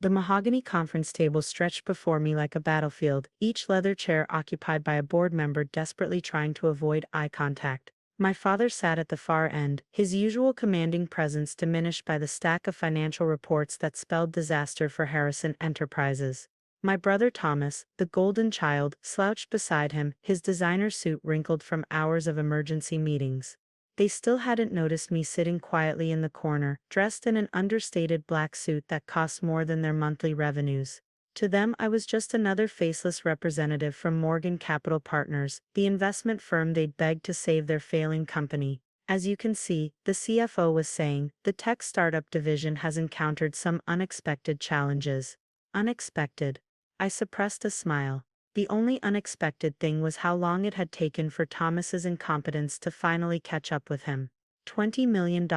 The mahogany conference table stretched before me like a battlefield, each leather chair occupied by a board member desperately trying to avoid eye contact. My father sat at the far end, his usual commanding presence diminished by the stack of financial reports that spelled disaster for Harrison Enterprises. My brother Thomas, the golden child, slouched beside him, his designer suit wrinkled from hours of emergency meetings. They still hadn't noticed me sitting quietly in the corner, dressed in an understated black suit that cost more than their monthly revenues. To them I was just another faceless representative from Morgan Capital Partners, the investment firm they'd begged to save their failing company. As you can see, the CFO was saying, the tech startup division has encountered some unexpected challenges. Unexpected. I suppressed a smile. The only unexpected thing was how long it had taken for Thomas's incompetence to finally catch up with him. $20 million,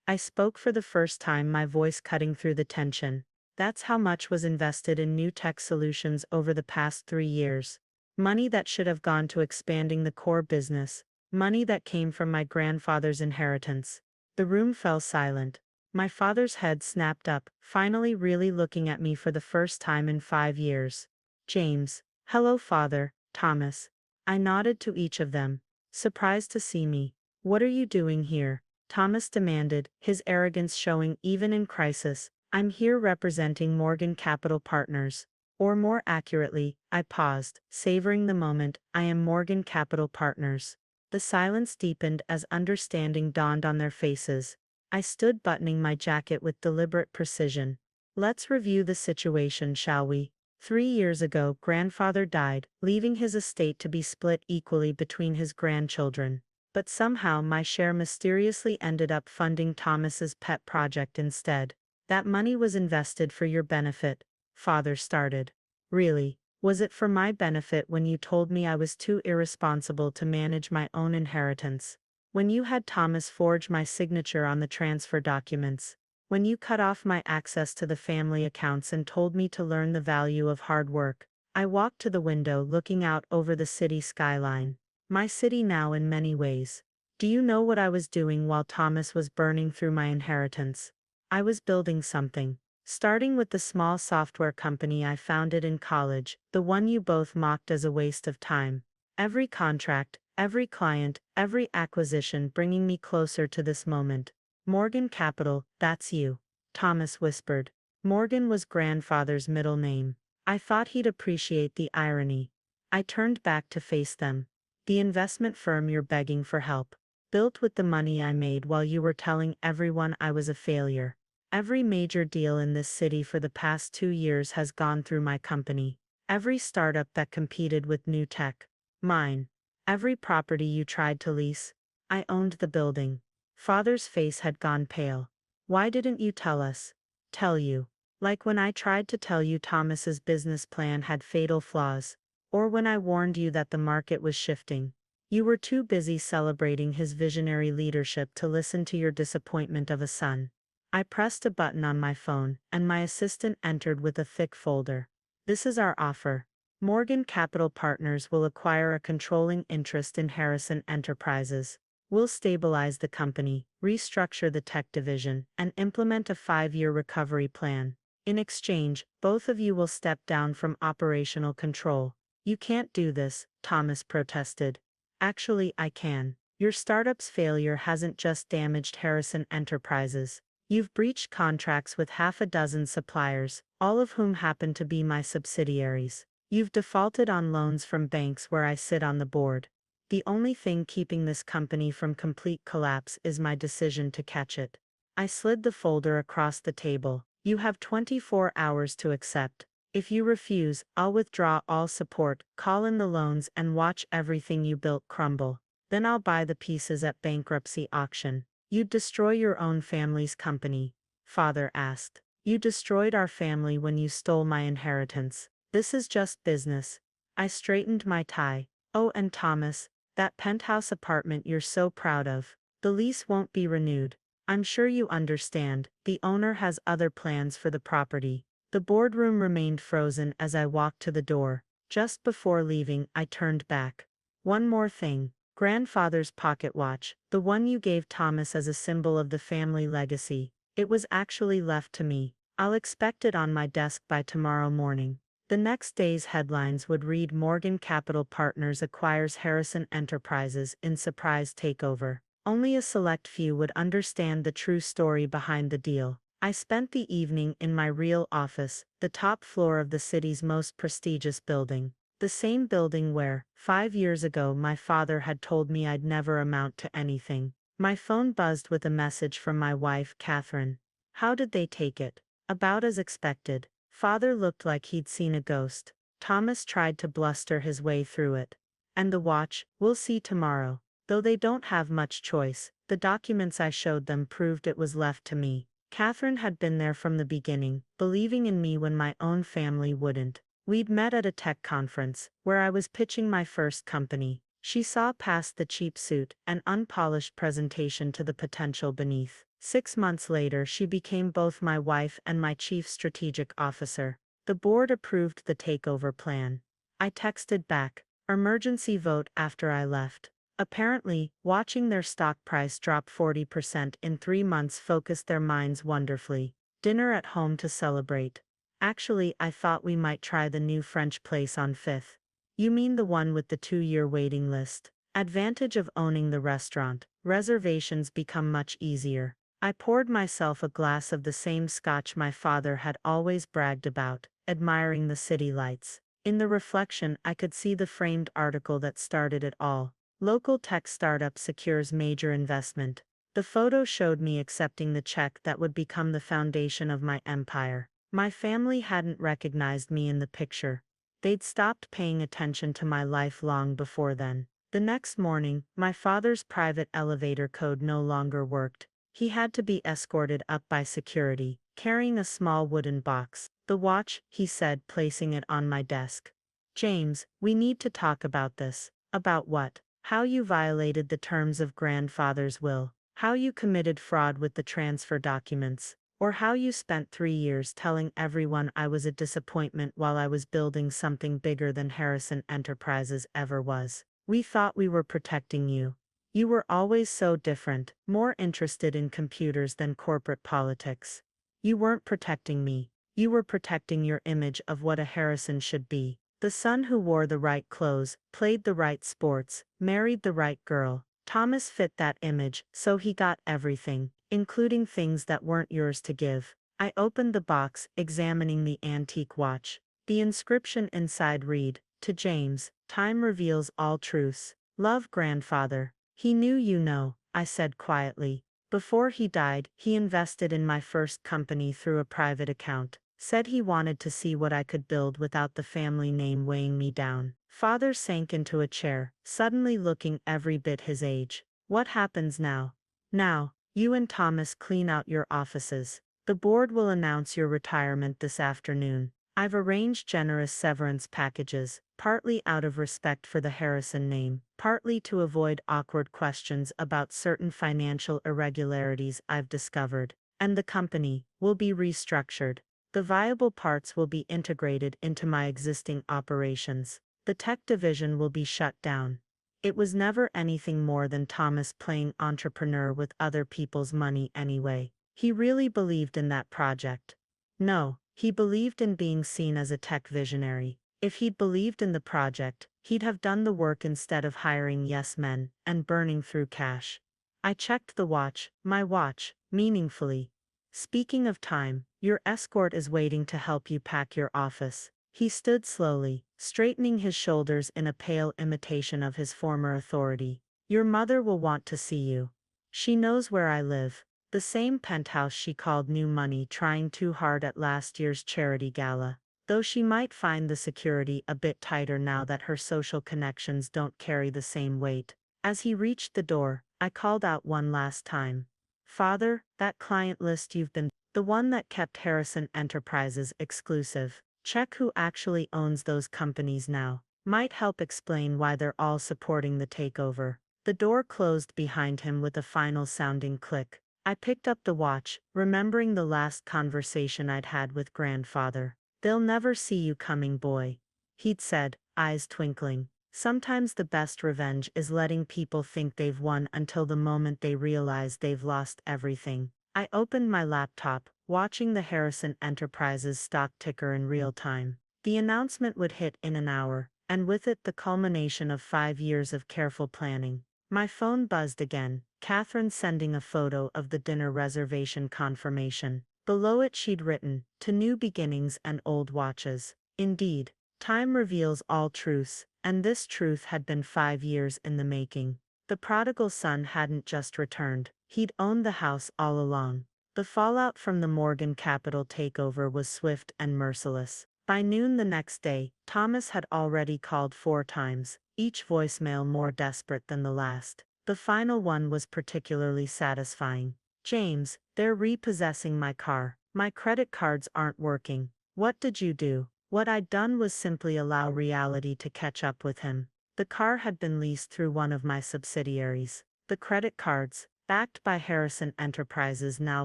I spoke for the first time, my voice cutting through the tension. That's how much was invested in new tech solutions over the past 3 years. Money that should have gone to expanding the core business. Money that came from my grandfather's inheritance. The room fell silent. My father's head snapped up, finally really looking at me for the first time in 5 years. James. Hello, Father, Thomas. I nodded to each of them, surprised to see me. What are you doing here? Thomas demanded, his arrogance showing even in crisis. I'm here representing Morgan Capital Partners. Or more accurately, I paused, savoring the moment, I am Morgan Capital Partners. The silence deepened as understanding dawned on their faces. I stood buttoning my jacket with deliberate precision. Let's review the situation, shall we? 3 years ago, grandfather died, leaving his estate to be split equally between his grandchildren. But somehow my share mysteriously ended up funding Thomas's pet project instead. That money was invested for your benefit, Father started. Really, was it for my benefit when you told me I was too irresponsible to manage my own inheritance? When you had Thomas forge my signature on the transfer documents? When you cut off my access to the family accounts and told me to learn the value of hard work? I walked to the window looking out over the city skyline. My city now in many ways. Do you know what I was doing while Thomas was burning through my inheritance? I was building something. Starting with the small software company I founded in college, the one you both mocked as a waste of time. Every contract, every client, every acquisition bringing me closer to this moment. Morgan Capital, that's you. Thomas whispered. Morgan was grandfather's middle name. I thought he'd appreciate the irony. I turned back to face them. The investment firm you're begging for help. Built with the money I made while you were telling everyone I was a failure. Every major deal in this city for the past 2 years has gone through my company. Every startup that competed with new tech. Mine. Every property you tried to lease. I owned the building. Father's face had gone pale. Why didn't you tell us? Tell you. Like when I tried to tell you Thomas's business plan had fatal flaws. Or when I warned you that the market was shifting. You were too busy celebrating his visionary leadership to listen to your disappointment of a son. I pressed a button on my phone, and my assistant entered with a thick folder. This is our offer. Morgan Capital Partners will acquire a controlling interest in Harrison Enterprises. We'll stabilize the company, restructure the tech division, and implement a 5-year recovery plan. In exchange, both of you will step down from operational control. You can't do this, Thomas protested. Actually, I can. Your startup's failure hasn't just damaged Harrison Enterprises. You've breached contracts with half a dozen suppliers, all of whom happen to be my subsidiaries. You've defaulted on loans from banks where I sit on the board. The only thing keeping this company from complete collapse is my decision to catch it. I slid the folder across the table. You have 24 hours to accept. If you refuse, I'll withdraw all support, call in the loans, and watch everything you built crumble. Then I'll buy the pieces at bankruptcy auction. You'd destroy your own family's company, Father asked. You destroyed our family when you stole my inheritance. This is just business. I straightened my tie. Oh, and Thomas, that penthouse apartment you're so proud of. The lease won't be renewed. I'm sure you understand, the owner has other plans for the property. The boardroom remained frozen as I walked to the door. Just before leaving, I turned back. One more thing. Grandfather's pocket watch, the one you gave Thomas as a symbol of the family legacy. It was actually left to me. I'll expect it on my desk by tomorrow morning. The next day's headlines would read Morgan Capital Partners acquires Harrison Enterprises in surprise takeover. Only a select few would understand the true story behind the deal. I spent the evening in my real office, the top floor of the city's most prestigious building. The same building where, 5 years ago, my father had told me I'd never amount to anything. My phone buzzed with a message from my wife, Catherine. How did they take it? About as expected. Father looked like he'd seen a ghost. Thomas tried to bluster his way through it. And the watch, we'll see tomorrow. Though they don't have much choice, the documents I showed them proved it was left to me. Catherine had been there from the beginning, believing in me when my own family wouldn't. We'd met at a tech conference, where I was pitching my first company. She saw past the cheap suit and unpolished presentation to the potential beneath. 6 months later, she became both my wife and my chief strategic officer. The board approved the takeover plan. I texted back, emergency vote after I left. Apparently, watching their stock price drop 40% in 3 months focused their minds wonderfully. Dinner at home to celebrate. Actually, I thought we might try the new French place on 5th. You mean the one with the 2-year waiting list? Advantage of owning the restaurant. Reservations become much easier. I poured myself a glass of the same scotch my father had always bragged about, admiring the city lights. In the reflection, I could see the framed article that started it all. Local tech startup secures major investment. The photo showed me accepting the check that would become the foundation of my empire. My family hadn't recognized me in the picture. They'd stopped paying attention to my life long before then. The next morning, my father's private elevator code no longer worked. He had to be escorted up by security, carrying a small wooden box. The watch, he said, placing it on my desk. James, we need to talk about this. About what? How you violated the terms of grandfather's will. How you committed fraud with the transfer documents. Or how you spent 3 years telling everyone I was a disappointment while I was building something bigger than Harrison Enterprises ever was. We thought we were protecting you. You were always so different, more interested in computers than corporate politics. You weren't protecting me. You were protecting your image of what a Harrison should be. The son who wore the right clothes, played the right sports, married the right girl. Thomas fit that image, so he got everything, including things that weren't yours to give. I opened the box, examining the antique watch. The inscription inside read, "To James, time reveals all truths. Love, grandfather." He knew you know, I said quietly. Before he died, he invested in my first company through a private account. Said he wanted to see what I could build without the family name weighing me down. Father sank into a chair, suddenly looking every bit his age. What happens now? Now, you and Thomas clean out your offices. The board will announce your retirement this afternoon. I've arranged generous severance packages, partly out of respect for the Harrison name, partly to avoid awkward questions about certain financial irregularities I've discovered. And the company will be restructured. The viable parts will be integrated into my existing operations. The tech division will be shut down. It was never anything more than Thomas playing entrepreneur with other people's money anyway. He really believed in that project. No, he believed in being seen as a tech visionary. If he'd believed in the project, he'd have done the work instead of hiring yes men and burning through cash. I checked the watch, my watch, meaningfully. Speaking of time, your escort is waiting to help you pack your office. He stood slowly, straightening his shoulders in a pale imitation of his former authority. Your mother will want to see you. She knows where I live. The same penthouse she called new money trying too hard at last year's charity gala. Though she might find the security a bit tighter now that her social connections don't carry the same weight. As he reached the door, I called out one last time. Father, that client list you've been, the one that kept Harrison Enterprises exclusive. Check who actually owns those companies now. Might help explain why they're all supporting the takeover. The door closed behind him with a final sounding click. I picked up the watch, remembering the last conversation I'd had with grandfather. They'll never see you coming, boy, he'd said, eyes twinkling. Sometimes the best revenge is letting people think they've won until the moment they realize they've lost everything. I opened my laptop, watching the Harrison Enterprises stock ticker in real time. The announcement would hit in an hour, and with it the culmination of 5 years of careful planning. My phone buzzed again, Catherine sending a photo of the dinner reservation confirmation. Below it she'd written, "To new beginnings and old watches." Indeed, time reveals all truths, and this truth had been 5 years in the making. The prodigal son hadn't just returned, he'd owned the house all along. The fallout from the Morgan Capital takeover was swift and merciless. By noon the next day, Thomas had already called 4 times, each voicemail more desperate than the last. The final one was particularly satisfying. "James, they're repossessing my car. My credit cards aren't working. What did you do?" What I'd done was simply allow reality to catch up with him. The car had been leased through one of my subsidiaries. The credit cards, backed by Harrison Enterprises' now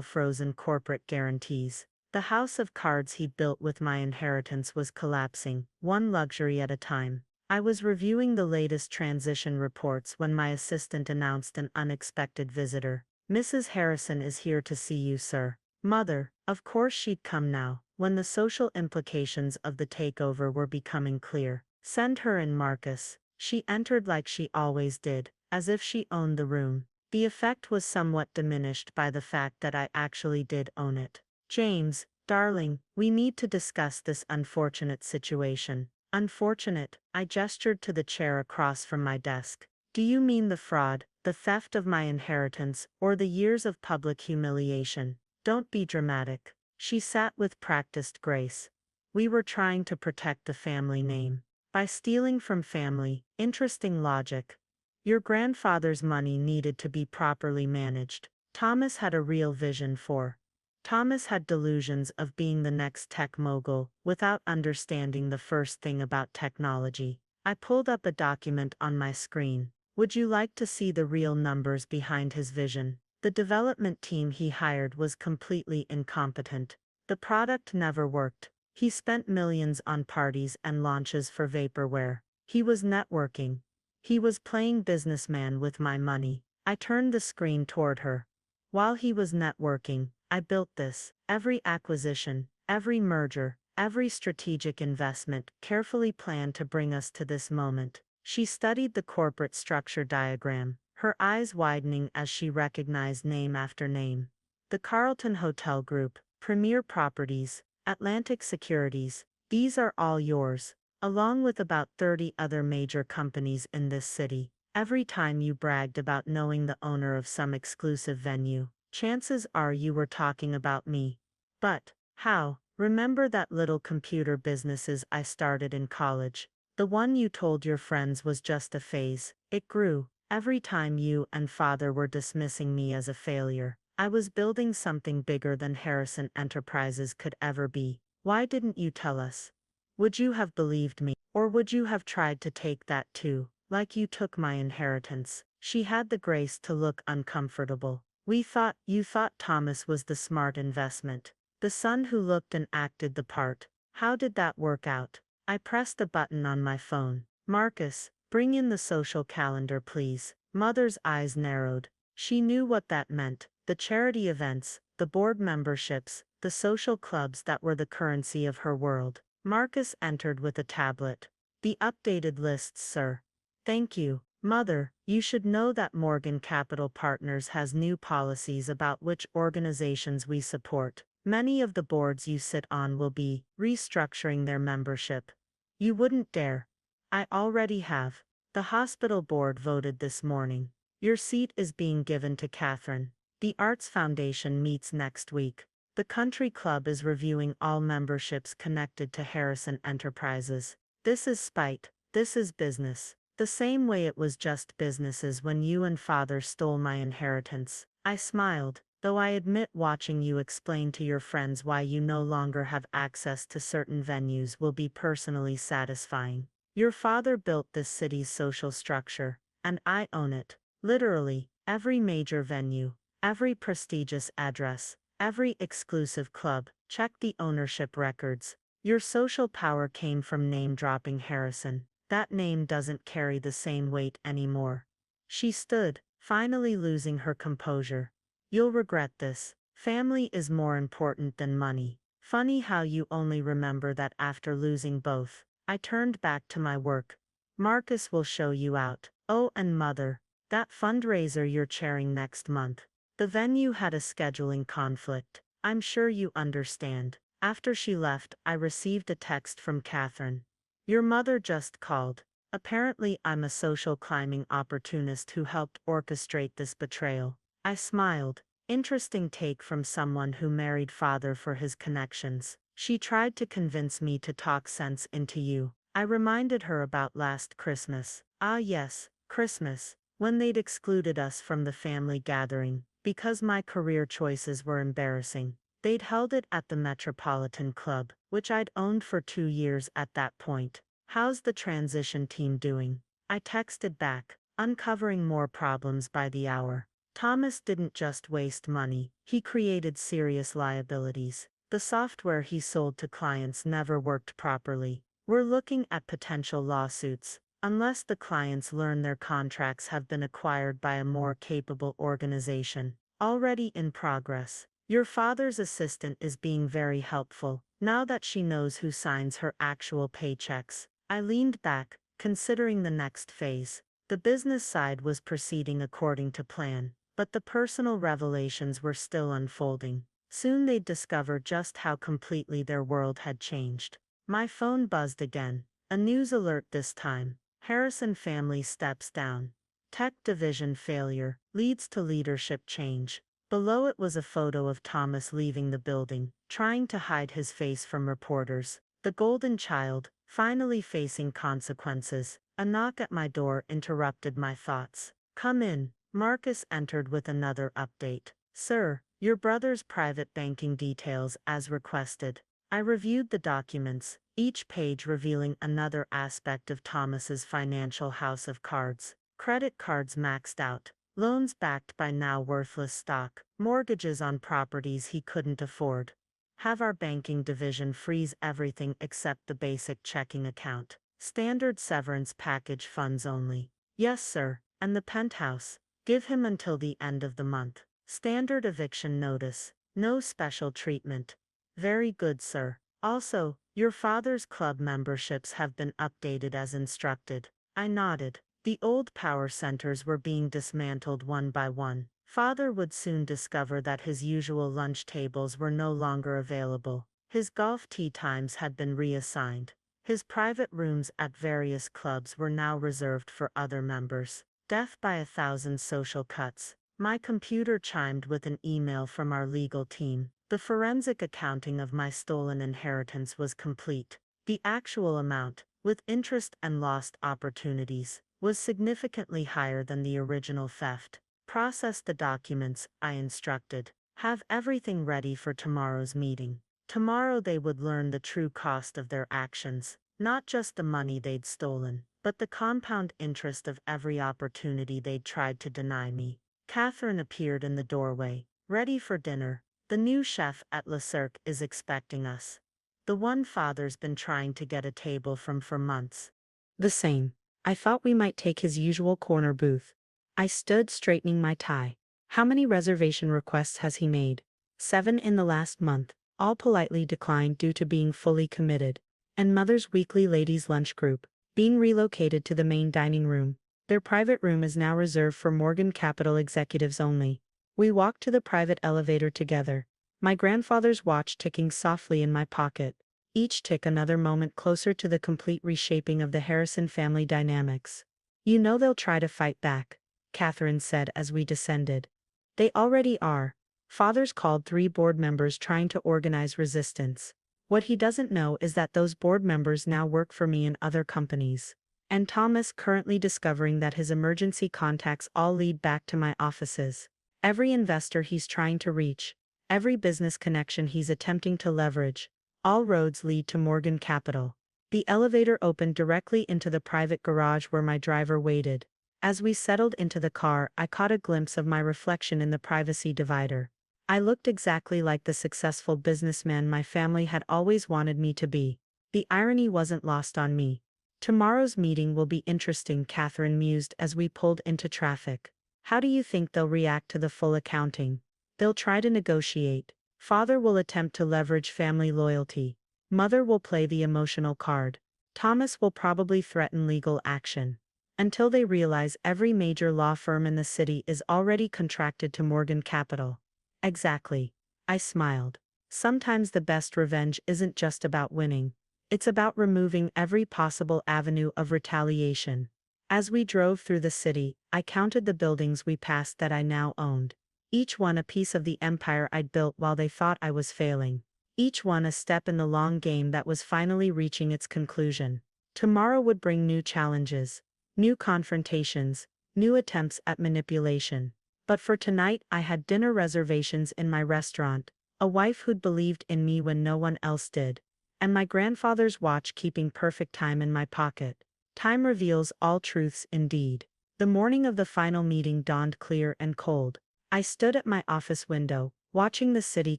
frozen corporate guarantees. The house of cards he'd built with my inheritance was collapsing, one luxury at a time. I was reviewing the latest transition reports when my assistant announced an unexpected visitor. "Mrs. Harrison is here to see you, sir." Mother, of course she'd come now, when the social implications of the takeover were becoming clear. "Send her in, Marcus." She entered like she always did, as if she owned the room. The effect was somewhat diminished by the fact that I actually did own it. "James, darling, we need to discuss this unfortunate situation." "Unfortunate?" I gestured to the chair across from my desk. "Do you mean the fraud, the theft of my inheritance, or the years of public humiliation?" "Don't be dramatic." She sat with practiced grace. "We were trying to protect the family name. By stealing from family, interesting logic. Your grandfather's money needed to be properly managed. Thomas had a real vision for. Thomas had delusions of being the next tech mogul, without understanding the first thing about technology." I pulled up a document on my screen. "Would you like to see the real numbers behind his vision?" The development team he hired was completely incompetent. The product never worked. He spent millions on parties and launches for vaporware. He was networking. He was playing businessman with my money. I turned the screen toward her. "While he was networking, I built this. Every acquisition, every merger, every strategic investment carefully planned to bring us to this moment." She studied the corporate structure diagram, her eyes widening as she recognized name after name. "The Carlton Hotel Group, Premier Properties, Atlantic Securities, these are all yours, along with about 30 other major companies in this city. Every time you bragged about knowing the owner of some exclusive venue, chances are you were talking about me. But, how? Remember that little computer businesses I started in college? The one you told your friends was just a phase. It grew. Every time you and father were dismissing me as a failure, I was building something bigger than Harrison Enterprises could ever be. Why didn't you tell us? Would you have believed me, or would you have tried to take that too, like you took my inheritance?" She had the grace to look uncomfortable. You thought Thomas was the smart investment. The son who looked and acted the part. How did that work out?" I pressed a button on my phone. "Marcus, bring in the social calendar, please." Mother's eyes narrowed. She knew what that meant. The charity events, the board memberships, the social clubs that were the currency of her world. Marcus entered with a tablet. "The updated lists, sir." "Thank you." "Mother, you should know that Morgan Capital Partners has new policies about which organizations we support. Many of the boards you sit on will be restructuring their membership." "You wouldn't dare." "I already have. The hospital board voted this morning. Your seat is being given to Catherine. The Arts Foundation meets next week. The country club is reviewing all memberships connected to Harrison Enterprises. This is spite. This is business. The same way it was just businesses when you and father stole my inheritance." I smiled, though I admit watching you explain to your friends why you no longer have access to certain venues will be personally satisfying. Your father built this city's social structure, and I own it. Literally, every major venue, every prestigious address, every exclusive club. Check the ownership records. Your social power came from name-dropping Harrison. That name doesn't carry the same weight anymore. She stood, finally losing her composure. "You'll regret this." Family is more important than money. Funny how you only remember that after losing both. I turned back to my work. Marcus will show you out. Oh, and mother, that fundraiser you're chairing next month. The venue had a scheduling conflict. I'm sure you understand. After she left, I received a text from Catherine. Your mother just called. Apparently, I'm a social climbing opportunist who helped orchestrate this betrayal. I smiled. Interesting take from someone who married father for his connections. She tried to convince me to talk sense into you. I reminded her about last Christmas. Ah yes, Christmas, when they'd excluded us from the family gathering, because my career choices were embarrassing. They'd held it at the Metropolitan Club, which I'd owned for 2 years at that point. How's the transition team doing? I texted back, uncovering more problems by the hour. Thomas didn't just waste money, he created serious liabilities. The software he sold to clients never worked properly. We're looking at potential lawsuits, unless the clients learn their contracts have been acquired by a more capable organization. Already in progress. Your father's assistant is being very helpful, now that she knows who signs her actual paychecks. I leaned back, considering the next phase. The business side was proceeding according to plan, but the personal revelations were still unfolding. Soon they'd discover just how completely their world had changed. My phone buzzed again. A news alert this time. Harrison family steps down. Tech division failure leads to leadership change. Below it was a photo of Thomas leaving the building, trying to hide his face from reporters. The golden child, finally facing consequences. A knock at my door interrupted my thoughts. Come in. Marcus entered with another update. Sir, your brother's private banking details as requested. I reviewed the documents, each page revealing another aspect of Thomas's financial house of cards. Credit cards maxed out, loans backed by now worthless stock, mortgages on properties he couldn't afford. Have our banking division freeze everything except the basic checking account. Standard severance package funds only. Yes, sir. And the penthouse. Give him until the end of the month. Standard eviction notice. No special treatment. Very good, sir. Also, your father's club memberships have been updated as instructed. I nodded. The old power centers were being dismantled one by one. Father would soon discover that his usual lunch tables were no longer available. His golf tee times had been reassigned. His private rooms at various clubs were now reserved for other members. Death by 1,000 social cuts. My computer chimed with an email from our legal team. The forensic accounting of my stolen inheritance was complete. The actual amount, with interest and lost opportunities, was significantly higher than the original theft. Process the documents, I instructed. Have everything ready for tomorrow's meeting. Tomorrow they would learn the true cost of their actions, not just the money they'd stolen, but the compound interest of every opportunity they'd tried to deny me. Catherine appeared in the doorway, ready for dinner. The new chef at Le Cirque is expecting us. The one father's been trying to get a table from for months. The same. I thought we might take his usual corner booth. I stood straightening my tie. How many reservation requests has he made? 7 in the last month, all politely declined due to being fully committed. And Mother's weekly ladies' lunch group, being relocated to the main dining room. Their private room is now reserved for Morgan Capital executives only. We walked to the private elevator together, my grandfather's watch ticking softly in my pocket, each tick another moment closer to the complete reshaping of the Harrison family dynamics. You know they'll try to fight back, Catherine said as we descended. They already are. Father's called 3 board members trying to organize resistance. What he doesn't know is that those board members now work for me in other companies. And Thomas currently discovering that his emergency contacts all lead back to my offices. Every investor he's trying to reach, every business connection he's attempting to leverage, all roads lead to Morgan Capital. The elevator opened directly into the private garage where my driver waited. As we settled into the car, I caught a glimpse of my reflection in the privacy divider. I looked exactly like the successful businessman my family had always wanted me to be. The irony wasn't lost on me. Tomorrow's meeting will be interesting, Catherine mused as we pulled into traffic. How do you think they'll react to the full accounting? They'll try to negotiate. Father will attempt to leverage family loyalty. Mother will play the emotional card. Thomas will probably threaten legal action. Until they realize every major law firm in the city is already contracted to Morgan Capital. Exactly. I smiled. Sometimes the best revenge isn't just about winning. It's about removing every possible avenue of retaliation. As we drove through the city, I counted the buildings we passed that I now owned. Each one a piece of the empire I'd built while they thought I was failing. Each one a step in the long game that was finally reaching its conclusion. Tomorrow would bring new challenges, new confrontations, new attempts at manipulation. But for tonight I had dinner reservations in my restaurant, a wife who'd believed in me when no one else did, and my grandfather's watch keeping perfect time in my pocket. Time reveals all truths indeed. The morning of the final meeting dawned clear and cold. I stood at my office window, watching the city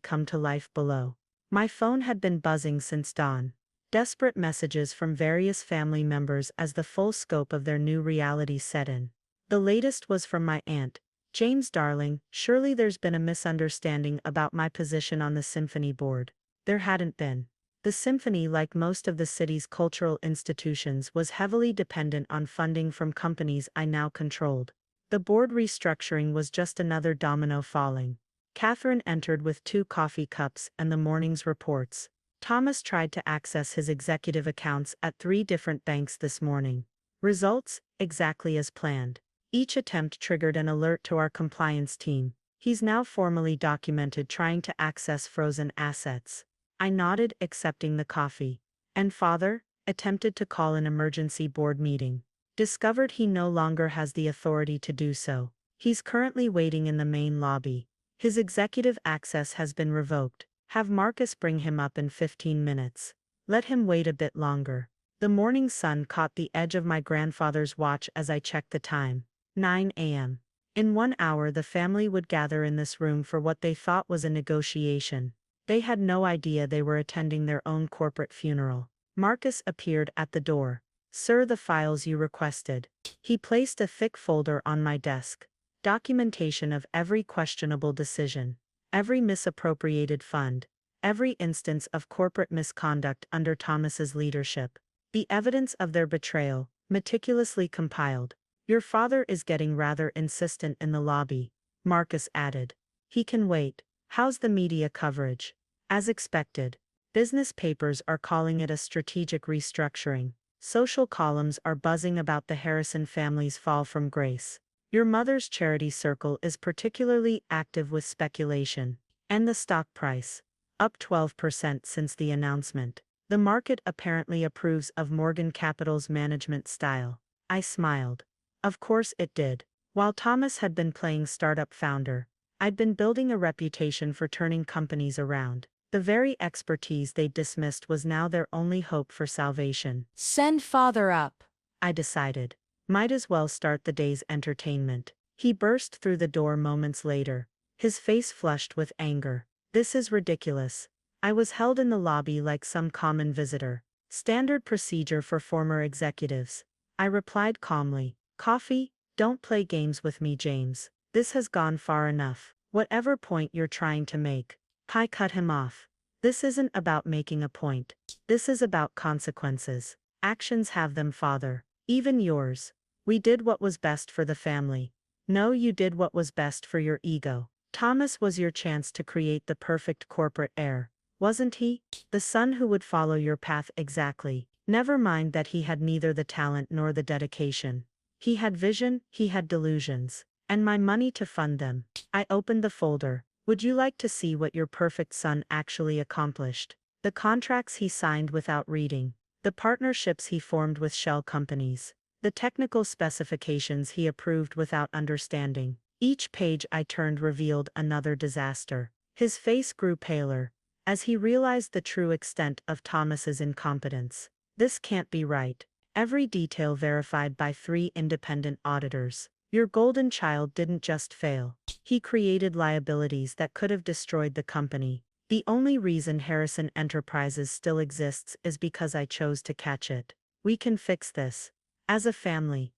come to life below. My phone had been buzzing since dawn. Desperate messages from various family members as the full scope of their new reality set in. The latest was from my aunt. James darling, surely there's been a misunderstanding about my position on the symphony board. There hadn't been. The symphony, like most of the city's cultural institutions, was heavily dependent on funding from companies I now controlled. The board restructuring was just another domino falling. Catherine entered with 2 coffee cups and the morning's reports. Thomas tried to access his executive accounts at 3 different banks this morning. Results, exactly as planned. Each attempt triggered an alert to our compliance team. He's now formally documented trying to access frozen assets. I nodded, accepting the coffee. And father? Attempted to call an emergency board meeting. Discovered he no longer has the authority to do so. He's currently waiting in the main lobby. His executive access has been revoked. Have Marcus bring him up in 15 minutes. Let him wait a bit longer. The morning sun caught the edge of my grandfather's watch as I checked the time. 9 a.m. In 1 hour the family would gather in this room for what they thought was a negotiation. They had no idea they were attending their own corporate funeral. Marcus appeared at the door. Sir, the files you requested. He placed a thick folder on my desk. Documentation of every questionable decision, every misappropriated fund, every instance of corporate misconduct under Thomas's leadership. The evidence of their betrayal, meticulously compiled. Your father is getting rather insistent in the lobby, Marcus added. He can wait. How's the media coverage? As expected. Business papers are calling it a strategic restructuring. Social columns are buzzing about the Harrison family's fall from grace. Your mother's charity circle is particularly active with speculation. And the stock price. Up 12% since the announcement. The market apparently approves of Morgan Capital's management style. I smiled. Of course it did. While Thomas had been playing startup founder, I'd been building a reputation for turning companies around. The very expertise they'd dismissed was now their only hope for salvation. Send father up, I decided. Might as well start the day's entertainment. He burst through the door moments later, his face flushed with anger. This is ridiculous. I was held in the lobby like some common visitor. Standard procedure for former executives. I replied calmly. Coffee? Don't play games with me, James. This has gone far enough. Whatever point you're trying to make. Pi cut him off. This isn't about making a point. This is about consequences. Actions have them, father. Even yours. We did what was best for the family. No, you did what was best for your ego. Thomas was your chance to create the perfect corporate heir, wasn't he? The son who would follow your path exactly. Never mind that he had neither the talent nor the dedication. He had vision, he had delusions. And my money to fund them. I opened the folder. Would you like to see what your perfect son actually accomplished? The contracts he signed without reading. The partnerships he formed with shell companies. The technical specifications he approved without understanding. Each page I turned revealed another disaster. His face grew paler, as he realized the true extent of Thomas's incompetence. This can't be right. Every detail verified by 3 independent auditors. Your golden child didn't just fail. He created liabilities that could have destroyed the company. The only reason Harrison Enterprises still exists is because I chose to catch it. We can fix this. As a family.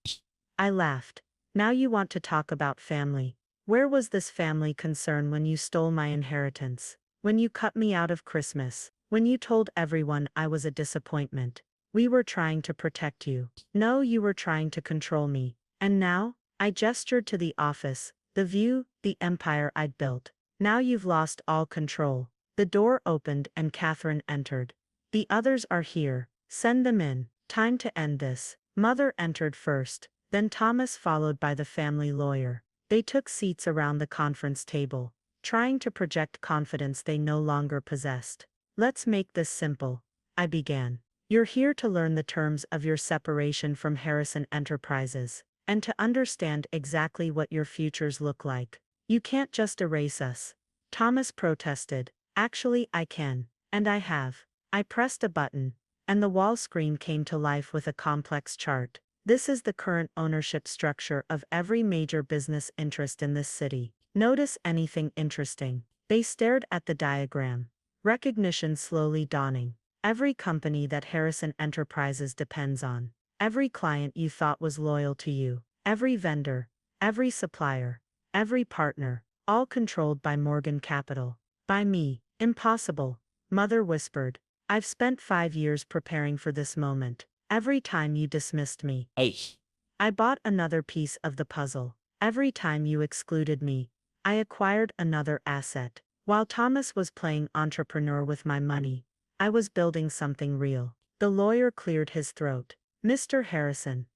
I laughed. Now you want to talk about family. Where was this family concern when you stole my inheritance? When you cut me out of Christmas? When you told everyone I was a disappointment? We were trying to protect you. No, you were trying to control me. And now? I gestured to the office, the view, the empire I'd built. Now you've lost all control. The door opened and Catherine entered. The others are here. Send them in. Time to end this. Mother entered first, then Thomas followed by the family lawyer. They took seats around the conference table, trying to project confidence they no longer possessed. Let's make this simple, I began. You're here to learn the terms of your separation from Harrison Enterprises, and to understand exactly what your futures look like. You can't just erase us. Thomas protested. Actually, I can, and I have. I pressed a button, and the wall screen came to life with a complex chart. This is the current ownership structure of every major business interest in this city. Notice anything interesting? They stared at the diagram, recognition slowly dawning. Every company that Harrison Enterprises depends on. Every client you thought was loyal to you. Every vendor. Every supplier. Every partner. All controlled by Morgan Capital. By me. Impossible. Mother whispered. I've spent 5 years preparing for this moment. Every time you dismissed me, I bought another piece of the puzzle. Every time you excluded me, I acquired another asset. While Thomas was playing entrepreneur with my money, I was building something real. The lawyer cleared his throat. Mr. Harrison,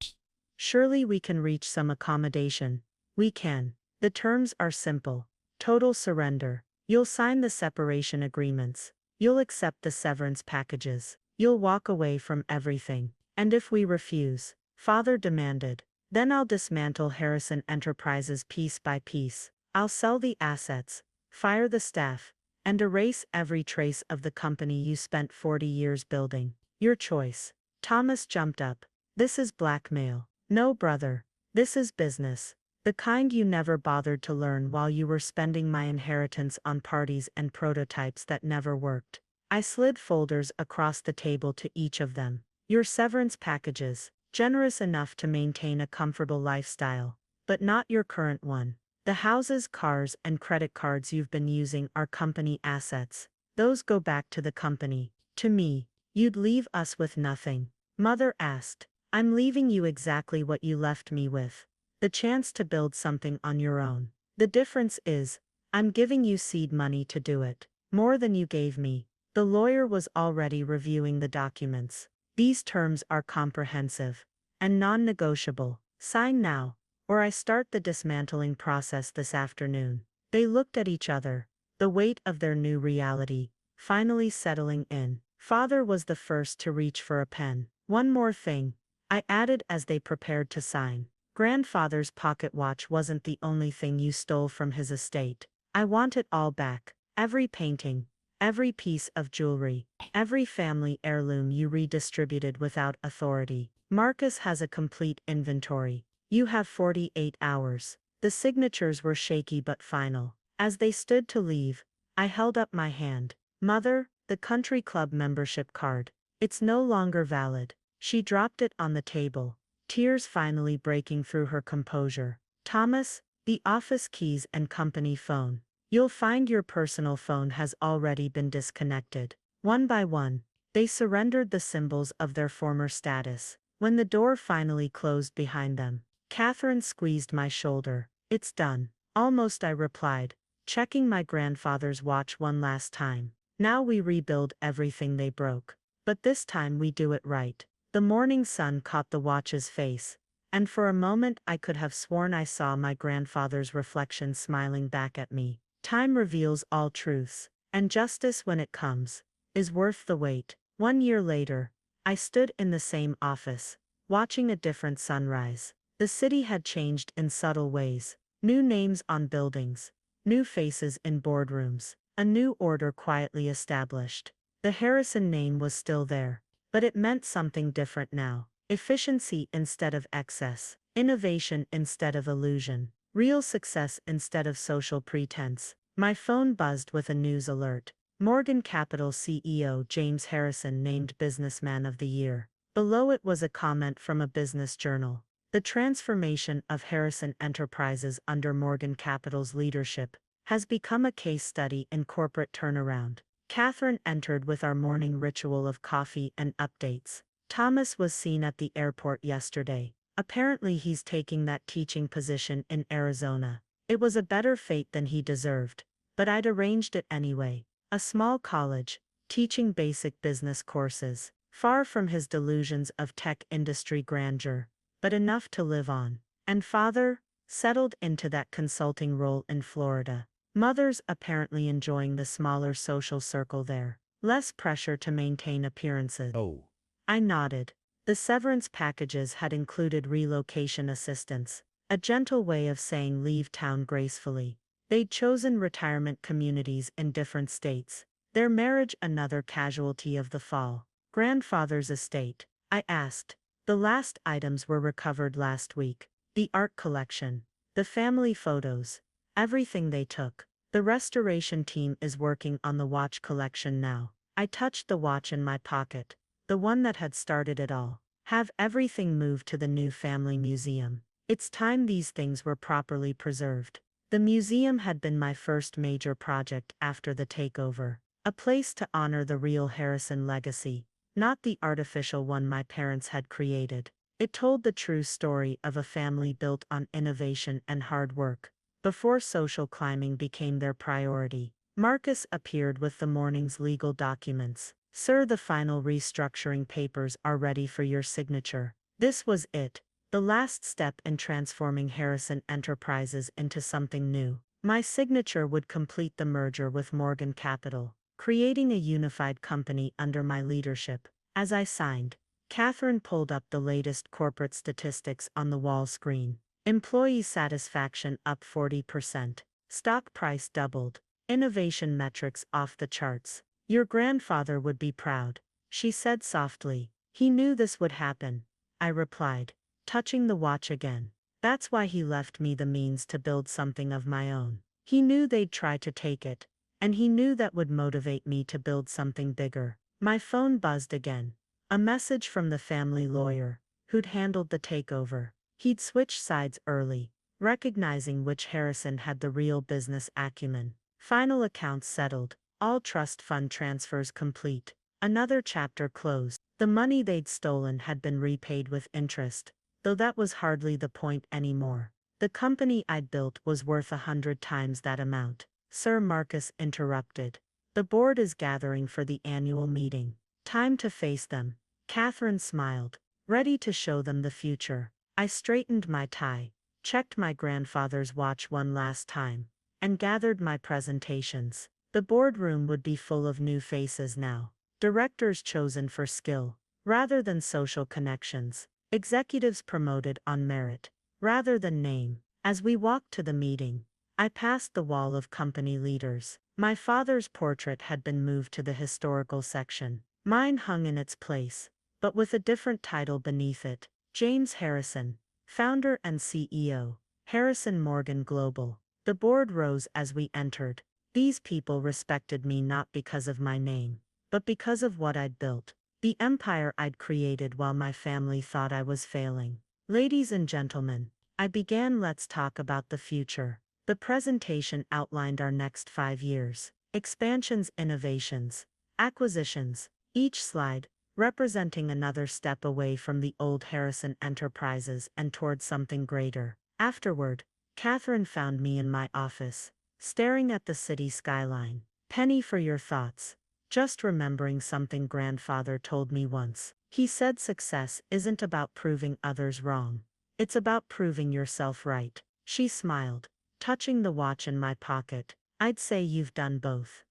surely we can reach some accommodation. We can. The terms are simple. Total surrender. You'll sign the separation agreements. You'll accept the severance packages. You'll walk away from everything. And if we refuse, Father demanded, then I'll dismantle Harrison Enterprises piece by piece. I'll sell the assets, fire the staff, and erase every trace of the company you spent 40 years building. Your choice. Thomas jumped up. This is blackmail. No, brother. This is business. The kind you never bothered to learn while you were spending my inheritance on parties and prototypes that never worked. I slid folders across the table to each of them. Your severance packages, generous enough to maintain a comfortable lifestyle, but not your current one. The houses, cars, and credit cards you've been using are company assets. Those go back to the company. To me. You'd leave us with nothing. Mother asked. I'm leaving you exactly what you left me with. The chance to build something on your own. The difference is, I'm giving you seed money to do it. More than you gave me. The lawyer was already reviewing the documents. These terms are comprehensive and non-negotiable. Sign now, or I start the dismantling process this afternoon. They looked at each other, the weight of their new reality finally settling in. Father was the first to reach for a pen. One more thing, I added as they prepared to sign. Grandfather's pocket watch wasn't the only thing you stole from his estate. I want it all back. Every painting, every piece of jewelry, every family heirloom you redistributed without authority. Marcus has a complete inventory. You have 48 hours. The signatures were shaky but final. As they stood to leave, I held up my hand. Mother, the country club membership card. It's no longer valid. She dropped it on the table, tears finally breaking through her composure. Thomas, the office keys and company phone. You'll find your personal phone has already been disconnected. One by one, they surrendered the symbols of their former status. When the door finally closed behind them, Catherine squeezed my shoulder. It's done. Almost, I replied, checking my grandfather's watch one last time. Now we rebuild everything they broke. But this time we do it right. The morning sun caught the watch's face, and for a moment I could have sworn I saw my grandfather's reflection smiling back at me. Time reveals all truths, and justice, when it comes, is worth the wait. 1 year later, I stood in the same office, watching a different sunrise. The city had changed in subtle ways. New names on buildings, new faces in boardrooms, a new order quietly established. The Harrison name was still there, but it meant something different now. Efficiency instead of excess, innovation instead of illusion, real success instead of social pretense. My phone buzzed with a news alert. Morgan Capital CEO James Harrison named Businessman of the Year. Below it was a comment from a business journal. The transformation of Harrison Enterprises under Morgan Capital's leadership has become a case study in corporate turnaround. Catherine entered with our morning ritual of coffee and updates. Thomas was seen at the airport yesterday. Apparently he's taking that teaching position in Arizona. It was a better fate than he deserved, but I'd arranged it anyway. A small college, teaching basic business courses, far from his delusions of tech industry grandeur, but enough to live on. And father, settled into that consulting role in Florida. Mother's apparently enjoying the smaller social circle there. Less pressure to maintain appearances. Oh, I nodded. The severance packages had included relocation assistance, a gentle way of saying leave town gracefully. They'd chosen retirement communities in different states. Their marriage another casualty of the fall. Grandfather's estate, I asked. The last items were recovered last week. The art collection, the family photos, everything they took. The restoration team is working on the watch collection now. I touched the watch in my pocket, the one that had started it all. Have everything moved to the new family museum. It's time these things were properly preserved. The museum had been my first major project after the takeover, a place to honor the real Harrison legacy, not the artificial one my parents had created. It told the true story of a family built on innovation and hard work, before social climbing became their priority. Marcus appeared with the morning's legal documents. Sir, the final restructuring papers are ready for your signature. This was it, the last step in transforming Harrison Enterprises into something new. My signature would complete the merger with Morgan Capital, creating a unified company under my leadership. As I signed, Catherine pulled up the latest corporate statistics on the wall screen. Employee satisfaction up 40%. Stock price doubled. Innovation metrics off the charts. Your grandfather would be proud, she said softly. He knew this would happen, I replied, touching the watch again. That's why he left me the means to build something of my own. He knew they'd try to take it, and he knew that would motivate me to build something bigger. My phone buzzed again. A message from the family lawyer, who'd handled the takeover. He'd switched sides early, recognizing which Harrison had the real business acumen. Final accounts settled, all trust fund transfers complete. Another chapter closed. The money they'd stolen had been repaid with interest, though that was hardly the point anymore. The company I'd built was worth 100 times that amount. Sir Marcus interrupted. The board is gathering for the annual meeting. Time to face them. Catherine smiled, ready to show them the future. I straightened my tie, checked my grandfather's watch one last time, and gathered my presentations. The boardroom would be full of new faces now. Directors chosen for skill, rather than social connections. Executives promoted on merit, rather than name. As we walked to the meeting, I passed the wall of company leaders. My father's portrait had been moved to the historical section. Mine hung in its place, but with a different title beneath it. James Harrison, founder and CEO, Harrison Morgan Global. The board rose as we entered. These people respected me not because of my name, but because of what I'd built, the empire I'd created while my family thought I was failing. Ladies and gentlemen, I began. Let's talk about the future. The presentation outlined our next 5 years. Expansions, innovations, acquisitions, each slide representing another step away from the old Harrison Enterprises and toward something greater. Afterward, Catherine found me in my office, staring at the city skyline. Penny, for your thoughts. Just remembering something grandfather told me once. He said success isn't about proving others wrong. It's about proving yourself right. She smiled, touching the watch in my pocket. I'd say you've done both.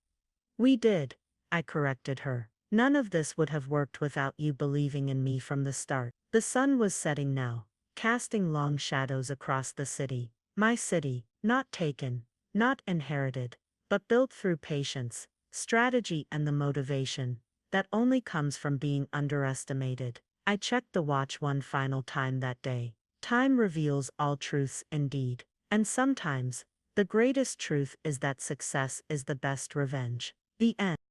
We did, I corrected her. None of this would have worked without you believing in me from the start. The sun was setting now, casting long shadows across the city. My city, not taken, not inherited, but built through patience, strategy, and the motivation that only comes from being underestimated. I checked the watch one final time that day. Time reveals all truths indeed. And sometimes, the greatest truth is that success is the best revenge. The end.